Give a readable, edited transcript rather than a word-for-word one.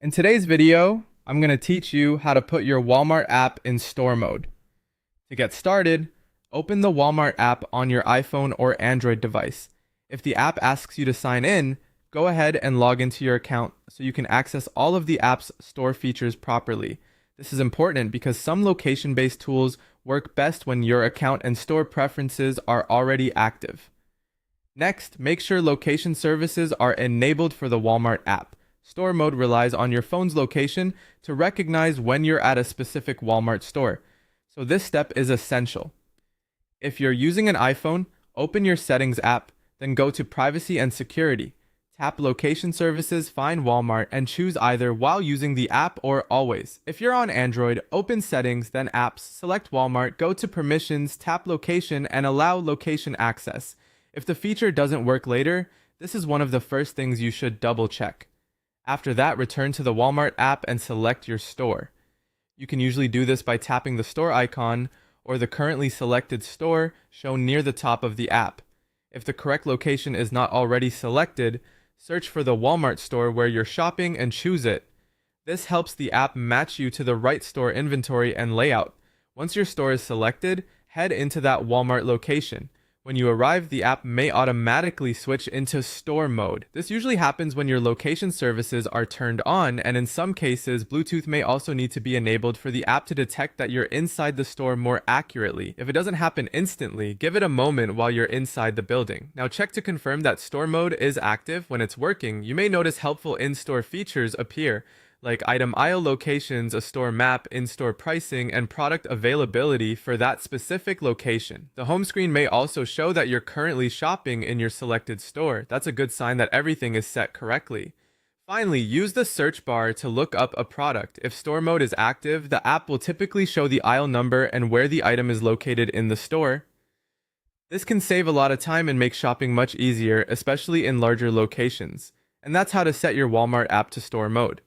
In today's video, I'm going to teach you how to put your Walmart app in store mode. To get started, open the Walmart app on your iPhone or Android device. If the app asks you to sign in, go ahead and log into your account so you can access all of the app's store features properly. This is important because some location-based tools work best when your account and store preferences are already active. Next, make sure location services are enabled for the Walmart app. Store mode relies on your phone's location to recognize when you're at a specific Walmart store, so this step is essential. If you're using an iPhone, open your Settings app, then go to Privacy and Security. Tap Location Services, find Walmart, and choose either while using the app or always. If you're on Android, open Settings, then Apps, select Walmart, go to Permissions, tap Location, and allow location access. If the feature doesn't work later, this is one of the first things you should double check. After that, return to the Walmart app and select your store. You can usually do this by tapping the store icon or the currently selected store shown near the top of the app. If the correct location is not already selected, search for the Walmart store where you're shopping and choose it. This helps the app match you to the right store inventory and layout. Once your store is selected, head into that Walmart location. When you arrive, the app may automatically switch into store mode. This usually happens when your location services are turned on, and in some cases, Bluetooth may also need to be enabled for the app to detect that you're inside the store more accurately. If it doesn't happen instantly, give it a moment while you're inside the building. Now check to confirm that store mode is active. When it's working, you may notice helpful in-store features appear, like item aisle locations, a store map, in-store pricing, and product availability for that specific location. The home screen may also show that you're currently shopping in your selected store. That's a good sign that everything is set correctly. Finally, use the search bar to look up a product. If store mode is active, the app will typically show the aisle number and where the item is located in the store. This can save a lot of time and make shopping much easier, especially in larger locations. And that's how to set your Walmart app to store mode.